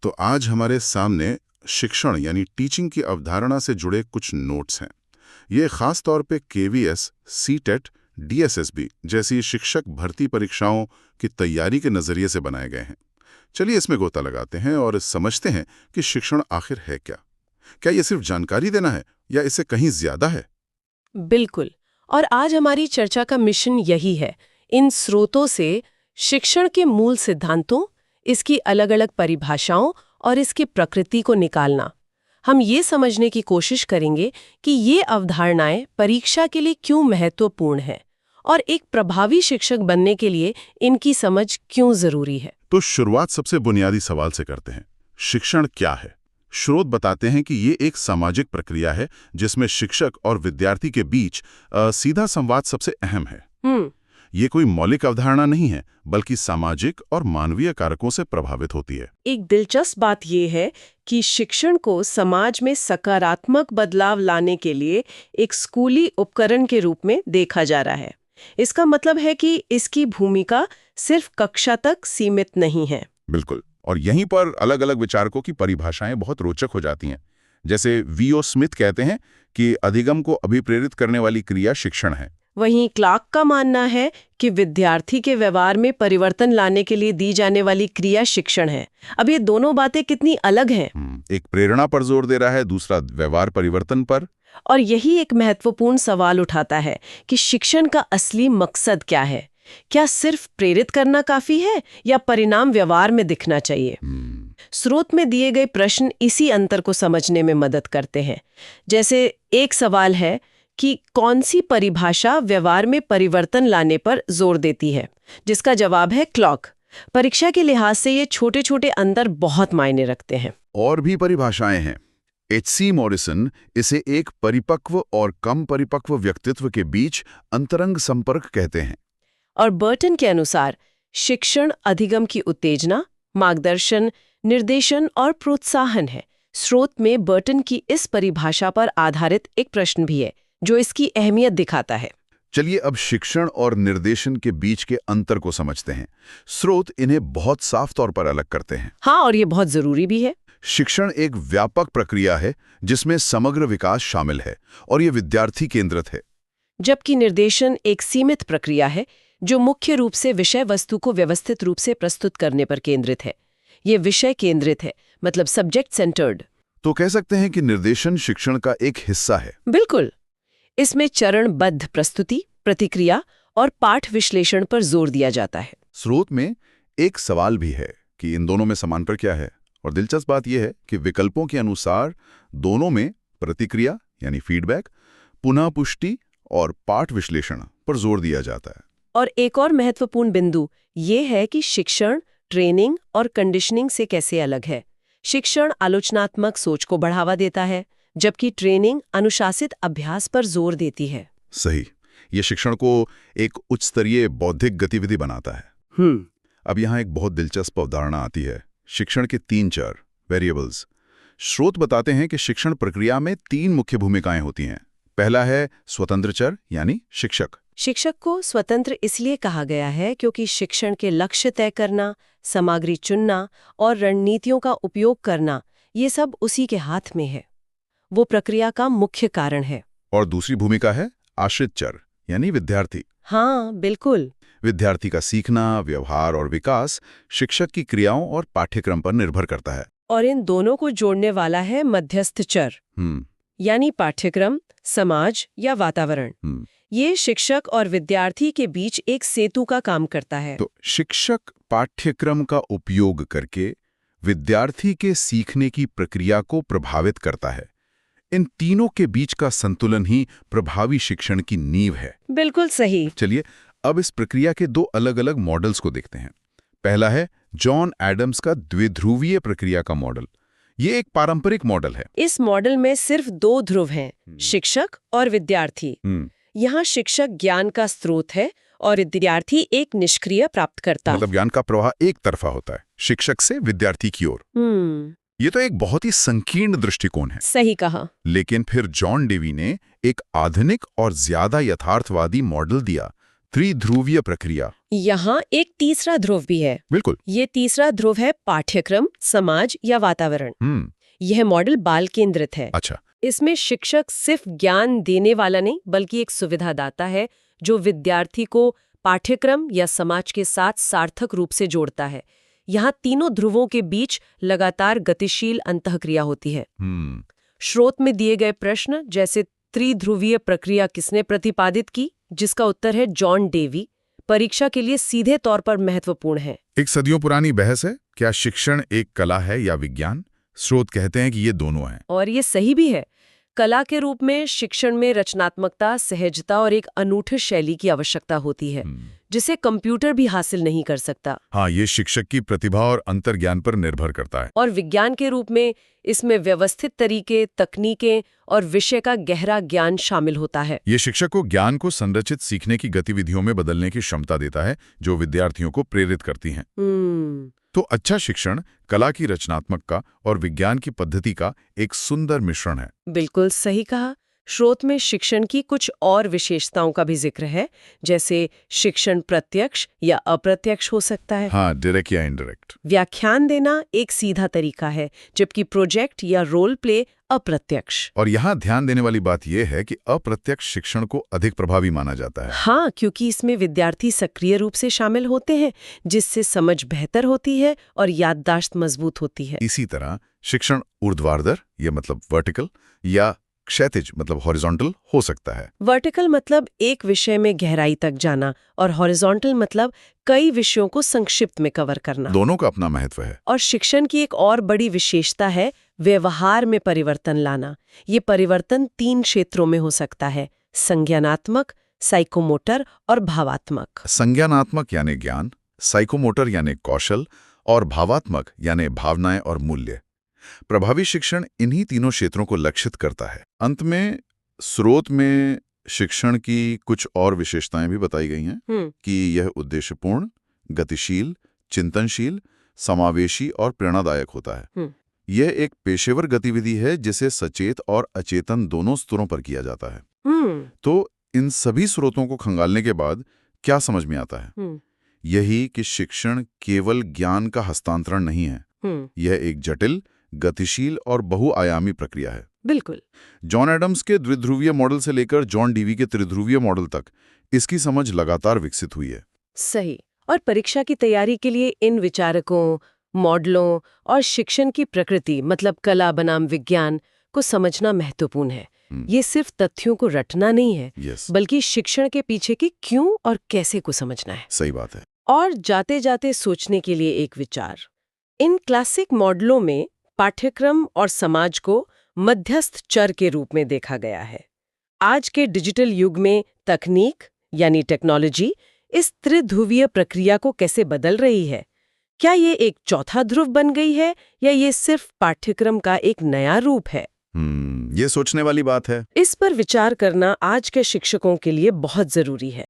तो आज हमारे सामने शिक्षण यानी टीचिंग की अवधारणा से जुड़े कुछ नोट्स हैं। ये खास तौर पे केवीएस, सीटेट, डीएसएसबी जैसी शिक्षक भर्ती परीक्षाओं की तैयारी के नजरिए से बनाए गए हैं। चलिए इसमें गोता लगाते हैं और समझते हैं कि शिक्षण आखिर है क्या। क्या ये सिर्फ जानकारी देना है या इससे कहीं ज्यादा है? बिल्कुल। और आज हमारी चर्चा का मिशन यही है, इन स्रोतों से शिक्षण के मूल सिद्धांतों, इसकी अलग अलग परिभाषाओं और इसकी प्रकृति को निकालना। हम ये समझने की कोशिश करेंगे कि ये अवधारणाएं परीक्षा के लिए क्यों महत्वपूर्ण हैं और एक प्रभावी शिक्षक बनने के लिए इनकी समझ क्यों जरूरी है। तो शुरुआत सबसे बुनियादी सवाल से करते हैं। शिक्षण क्या है? स्रोत बताते हैं कि ये एक सामाजिक प्रक्रिया है जिसमें शिक्षक और विद्यार्थी के बीच सीधा संवाद सबसे अहम है। ये कोई मौलिक अवधारणा नहीं है, बल्कि सामाजिक और मानवीय कारकों से प्रभावित होती है। एक दिलचस्प बात यह है कि शिक्षण को समाज में सकारात्मक बदलाव लाने के लिए एक स्कूली उपकरण के रूप में देखा जा रहा है। इसका मतलब है कि इसकी भूमिका सिर्फ कक्षा तक सीमित नहीं है। बिल्कुल। और यहीं पर अलग अलग विचारकों की परिभाषाएं बहुत रोचक हो जाती हैं। जैसे वीओ स्मिथ कहते हैं कि अधिगम को अभिप्रेरित करने वाली क्रिया शिक्षण है। वहीं क्लार्क का मानना है कि विद्यार्थी के व्यवहार में परिवर्तन लाने के लिए दी जाने वाली क्रिया शिक्षण है। अब ये दोनों बातें कितनी अलग हैं। एक प्रेरणा पर जोर दे रहा है, दूसरा व्यवहार परिवर्तन पर। और यही एक महत्वपूर्ण सवाल उठाता है कि शिक्षण का असली मकसद क्या है। क्या सिर्फ प्रेरित करना काफी है या परिणाम व्यवहार में दिखना चाहिए? स्रोत में दिए गए प्रश्न इसी अंतर को समझने में मदद करते हैं। जैसे एक सवाल है कि कौन सी परिभाषा व्यवहार में परिवर्तन लाने पर जोर देती है, जिसका जवाब है क्लॉक। परीक्षा के लिहाज से ये छोटे छोटे अंतर बहुत मायने रखते हैं। और भी परिभाषाएं हैं। H.C. मॉरिसन इसे एक परिपक्व और कम परिपक्व व्यक्तित्व के बीच अंतरंग संपर्क कहते हैं। और बर्टन के अनुसार शिक्षण अधिगम की उत्तेजना, मार्गदर्शन, निर्देशन और प्रोत्साहन है। स्रोत में बर्टन की इस परिभाषा पर आधारित एक प्रश्न भी है जो इसकी अहमियत दिखाता है। चलिए अब शिक्षण और निर्देशन के बीच के अंतर को समझते हैं। स्रोत इन्हें बहुत साफ तौर पर अलग करते हैं। हाँ, और ये बहुत जरूरी भी है। शिक्षण एक व्यापक प्रक्रिया है जिसमें समग्र विकास शामिल है और ये विद्यार्थी केंद्रित है, जबकि निर्देशन एक सीमित प्रक्रिया है जो मुख्य रूप से विषय वस्तु को व्यवस्थित रूप से प्रस्तुत करने पर केंद्रित है। ये विषय केंद्रित है, मतलब सब्जेक्ट सेंटर्ड। तो कह सकते हैं कि निर्देशन शिक्षण का एक हिस्सा है। बिल्कुल। इसमें चरणबद्ध प्रस्तुति, प्रतिक्रिया और पाठ विश्लेषण पर जोर दिया जाता है। स्रोत में एक सवाल भी है कि इन दोनों में समांतर क्या है, और दिलचस्प बात यह है कि विकल्पों के अनुसार दोनों में प्रतिक्रिया यानी फीडबैक, पुनः पुष्टि और पाठ विश्लेषण पर जोर दिया जाता है। और एक और महत्वपूर्ण बिंदु ये है कि शिक्षण ट्रेनिंग और कंडीशनिंग से कैसे अलग है। शिक्षण आलोचनात्मक सोच को बढ़ावा देता है, जबकि ट्रेनिंग अनुशासित अभ्यास पर जोर देती है। सही। ये शिक्षण को एक उच्च स्तरीय बौद्धिक गतिविधि बनाता है। अब यहाँ एक बहुत दिलचस्प अवधारणा आती है, शिक्षण के 3 चर, वेरिएबल्स। स्रोत बताते हैं कि शिक्षण प्रक्रिया में 3 मुख्य भूमिकाएं होती हैं। पहला है स्वतंत्र चर यानी शिक्षक। शिक्षक को स्वतंत्र इसलिए कहा गया है क्योंकि शिक्षण के लक्ष्य तय करना, सामग्री चुनना और रणनीतियों का उपयोग करना, ये सब उसी के हाथ में है। वो प्रक्रिया का मुख्य कारण है। और दूसरी भूमिका है आश्रित चर यानी विद्यार्थी। हाँ, बिल्कुल। विद्यार्थी का सीखना, व्यवहार और विकास शिक्षक की क्रियाओं और पाठ्यक्रम पर निर्भर करता है। और इन दोनों को जोड़ने वाला है मध्यस्थ चर, यानी पाठ्यक्रम, समाज या वातावरण। ये शिक्षक और विद्यार्थी के बीच एक सेतु का काम करता है। तो शिक्षक पाठ्यक्रम का उपयोग करके विद्यार्थी के सीखने की प्रक्रिया को प्रभावित करता है। इन तीनों के बीच का संतुलन ही प्रभावी शिक्षण की नींव है। बिल्कुल सही। चलिए अब इस प्रक्रिया के 2 अलग-अलग मॉडल्स को देखते हैं। पहला है जॉन एडम्स का द्विध्रुवीय प्रक्रिया का मॉडल। ये एक पारंपरिक मॉडल है। इस मॉडल में सिर्फ 2 ध्रुव हैं, शिक्षक और विद्यार्थी। यहाँ शिक्षक ज्ञान का स्रोत है और विद्यार्थी एक निष्क्रिय प्राप्तकर्ता। मतलब ज्ञान का प्रवाह एक तरफा होता है, शिक्षक से विद्यार्थी की ओर। ये तो एक बहुत ही संकीर्ण दृष्टिकोण है। सही कहा। लेकिन फिर जॉन डेवी ने एक आधुनिक और ज्यादा यथार्थवादी मॉडल दिया त्रिध्रुवीय प्रक्रिया। यहाँ एक तीसरा ध्रुव भी है। बिल्कुल। ये तीसरा ध्रुव है पाठ्यक्रम, समाज या वातावरण। यह मॉडल बाल केंद्रित है। अच्छा। इसमें शिक्षक सिर्फ ज्ञान देने वाला नहीं बल्कि एक सुविधादाता है जो विद्यार्थी को पाठ्यक्रम या समाज के साथ सार्थक रूप से जोड़ता है। यहाँ तीनों ध्रुवों के बीच लगातार गतिशील अंतःक्रिया होती है। स्रोत में दिए गए प्रश्न जैसे त्रिध्रुवीय प्रक्रिया किसने प्रतिपादित की, जिसका उत्तर है जॉन डेवी, परीक्षा के लिए सीधे तौर पर महत्वपूर्ण है। एक सदियों पुरानी बहस है, क्या शिक्षण एक कला है या विज्ञान? स्रोत कहते हैं कि ये दोनों हैं। और ये सही भी है। कला के रूप में शिक्षण में रचनात्मकता, सहजता और एक अनूठी शैली की आवश्यकता होती है जिसे कंप्यूटर भी हासिल नहीं कर सकता। हाँ, ये शिक्षक की प्रतिभा और अंतर्ज्ञान पर निर्भर करता है। और विज्ञान के रूप में इसमें व्यवस्थित तरीके, तकनीकें और विषय का गहरा ज्ञान शामिल होता है। ये शिक्षक को ज्ञान को संरचित सीखने की गतिविधियों में बदलने की क्षमता देता है जो विद्यार्थियों को प्रेरित करती हैं। तो अच्छा शिक्षण कला की रचनात्मकता और विज्ञान की पद्धति का एक सुंदर मिश्रण है। बिल्कुल सही कहा। स्रोत में शिक्षण की कुछ और विशेषताओं का भी जिक्र है, जैसे शिक्षण प्रत्यक्ष या अप्रत्यक्ष हो सकता है। हाँ, डायरेक्ट या इनडायरेक्ट। व्याख्यान देना एक सीधा तरीका है, जबकि प्रोजेक्ट या रोल प्ले अप्रत्यक्ष। और यहाँ ध्यान देने वाली बात यह है कि अप्रत्यक्ष शिक्षण को अधिक प्रभावी माना जाता है। हाँ, क्योंकि इसमें विद्यार्थी सक्रिय रूप से शामिल होते हैं, जिससे समझ बेहतर होती है और याददाश्त मजबूत होती है। इसी तरह शिक्षण ऊर्ध्वाधर या मतलब वर्टिकल या क्षैतिज मतलब हॉरिजॉन्टल हो सकता है। वर्टिकल मतलब एक विषय में गहराई तक जाना और हॉरिजॉन्टल मतलब कई विषयों को संक्षिप्त में कवर करना। दोनों का अपना महत्व है। और शिक्षण की एक और बड़ी विशेषता है व्यवहार में परिवर्तन लाना। ये परिवर्तन 3 क्षेत्रों में हो सकता है: संज्ञानात्मक, साइकोमोटर और भावात्मक। संज्ञानात्मक यानी ज्ञान, साइकोमोटर यानी कौशल और भावात्मक यानी भावनाएं और मूल्य। प्रभावी शिक्षण इन्हीं तीनों क्षेत्रों को लक्षित करता है। अंत में स्रोत में शिक्षण की कुछ और विशेषताएं भी बताई गई हैं कि यह उद्देश्यपूर्ण, गतिशील, चिंतनशील, समावेशी और प्रेरणादायक होता है। यह एक पेशेवर गतिविधि है जिसे सचेत और अचेतन दोनों स्तरों पर किया जाता है। तो इन सभी स्रोतों को खंगालने के बाद क्या समझ में आता है? यही कि शिक्षण केवल ज्ञान का हस्तांतरण नहीं है। यह एक जटिल, गतिशील और बहुआयामी प्रक्रिया है। बिल्कुल। जॉन एडम्स के द्विध्रुवीय मॉडल से लेकर जॉन डीवी के त्रिध्रुवीय मॉडल तक इसकी समझ लगातार विकसित हुई है। सही। और परीक्षा की तैयारी के लिए इन विचारकों, मॉडलों और शिक्षण की प्रकृति मतलब कला बनाम विज्ञान को समझना महत्वपूर्ण है। ये सिर्फ तथ्यों को रटना नहीं है, बल्कि शिक्षण के पीछे की क्यों और कैसे को समझना है। सही बात है। और जाते जाते सोचने के लिए एक विचार। इन क्लासिक मॉडलों में पाठ्यक्रम और समाज को मध्यस्थ चर के रूप में देखा गया है। आज के डिजिटल युग में तकनीक यानी टेक्नोलॉजी इस त्रिध्रुवीय प्रक्रिया को कैसे बदल रही है? क्या ये एक चौथा ध्रुव बन गई है या ये सिर्फ पाठ्यक्रम का एक नया रूप है? ये सोचने वाली बात है। इस पर विचार करना आज के शिक्षकों के लिए बहुत जरूरी है।